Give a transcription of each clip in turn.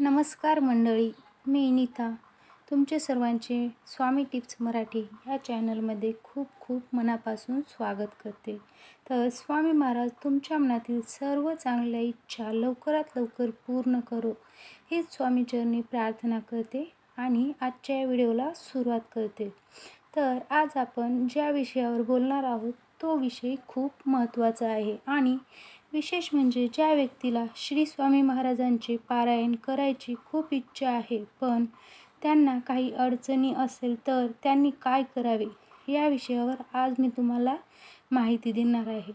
नमस्कार मंडळी, मी नीता तुमचे सर्वांचे स्वामी टिप्स मराठी या चॅनलमध्ये खूप खूप मनापासून स्वागत करते। तर स्वामी महाराज तुमच्या मनातील सर्व चांगल्या इच्छा लवकरात लवकर पूर्ण करो हीच स्वामी चरणी प्रार्थना करते आणि आजच्या या व्हिडिओला सुरुवात करते। तर आज आपण ज्या विषयावर बोलणार आहोत तो विषय खूप महत्त्वाचा आहे आणि विशेष म्हणजे ज्या व्यक्तीला श्री स्वामी महाराजांचे पारायण करायची खूप इच्छा आहे पण त्यांना काही अडचणी असेल तर त्यांनी काय करावे या विषयावर आज मी तुम्हाला माहिती देणार आहे।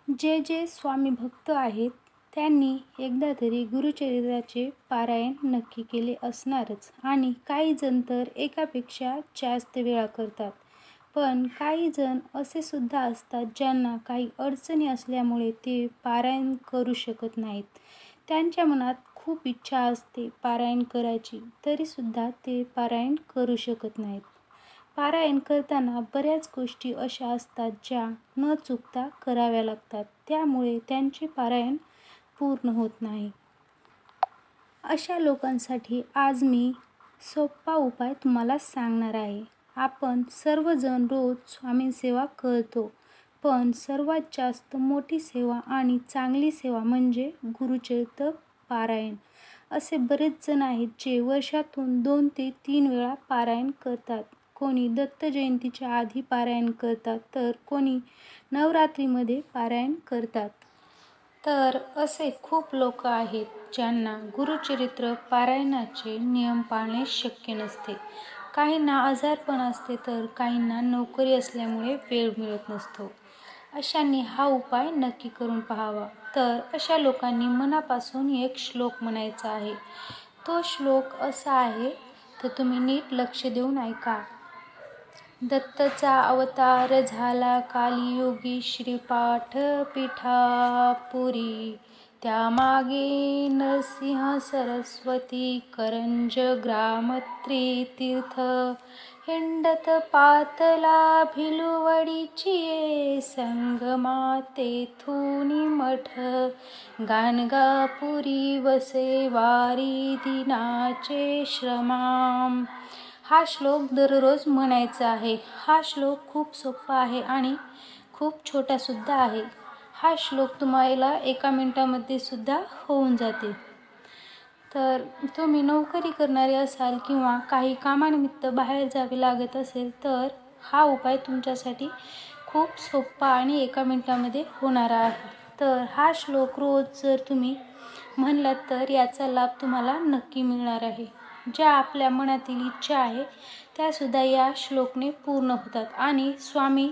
जे स्वामी भक्त आहेत त्यांनी एकदा तरी गुरुचरित्राचे पारायण नक्की केले असणारच आणि काही जण तर एकापेक्षा जास्त वेळा करतात। पण काही जण असे सुद्धा असतात ज्यांना काही अडचणी असल्यामुळे ते पारायण करू शकत नाहीत। त्यांच्या मनात खूप इच्छा असते पारायण करायची तरीसुद्धा ते पारायण करू शकत नाहीत। पारायण करताना बऱ्याच गोष्टी अशा असतात ज्या न चुकता कराव्या लागतात, त्यामुळे त्यांचे पारायण पूर्ण होत नाही। अशा लोकांसाठी आज मी सोपा उपाय तुम्हाला सांगणार आहे। आपण सर्वजण रोज स्वामींसेवा करतो, पण सर्वात जास्त मोठी सेवा आणि चांगली सेवा म्हणजे गुरुचरित्र पारायण। असे बरेच जण आहेत जे वर्षातून 2 ते 3 वेळा पारायण करतात। कोणी दत्त जयंतीच्या आधी पारायण करतात तर कोणी नवरात्रीमध्ये पारायण करतात। तर असे खूप लोक आहेत ज्यांना गुरुचरित्र पारायणाचे नियम पाळणे शक्य नसते। काहींना आजारपण असते तर काहींना नोकरी असल्यामुळे वेळ मिळत नसतो। अशांनी हा उपाय नक्की करून पाहावा। तर अशा लोकांनी मनापासून एक श्लोक म्हणायचा आहे। तो श्लोक असा आहे, तर तुम्ही नीट लक्ष देऊन ऐका। दत्तचा अवतार झाला कालियुगी श्रीपाठ पीठापुरी, त्यामागे नरसिंह सरस्वती करंज ग्राम त्रितीर्थ, हिंडत पातला भिलुवडीची ये, संगमा तेथुनी मठ, गाणगापुरी वसे वारी दिनाचे श्रमाम। हा श्लोक दररोज म्हणायचा आहे। हा श्लोक खूप सोपा आहे आणि खूप छोटा सुद्धा आहे। हा श्लोक तुम्हाला 1 मिनिटामध्ये सुद्धा होऊन जाते। तर तुम्ही नोकरी करणारे असाल किंवा काही कामानिमित्त बाहेर जावे लागत असेल तर हा उपाय तुमच्यासाठी खूप सोपा आणि 1 मिनिटामध्ये होणारा आहे। तर हा श्लोक रोज जर तुम्ही म्हणलात तर याचा लाभ तुम्हाला नक्की मिळणार आहे। ज्या आपल्या मनातील इच्छा आहे त्यासुद्धा या श्लोकने पूर्ण होतात आणि स्वामी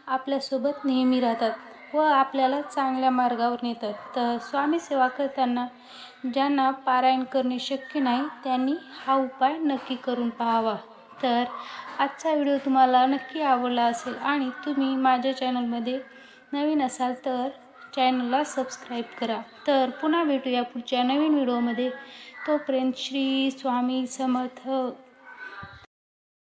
आपल्यासोबत नेहमी राहतात व आपल्याला चांगल्या मार्गावर नेतात। तर स्वामी सेवा करताना ज्यांना पारायण करणे शक्य नाही त्यांनी हा उपाय नक्की करून पाहावा। तर आजचा व्हिडिओ तुम्हाला नक्की आवडला असेल आणि तुम्ही माझ्या चॅनलमध्ये नवीन असाल तर चॅनलला सबस्क्राईब करा। तर पुन्हा भेटूया पुढच्या नवीन व्हिडिओमध्ये। तोपर्यंत श्री स्वामी समर्थ।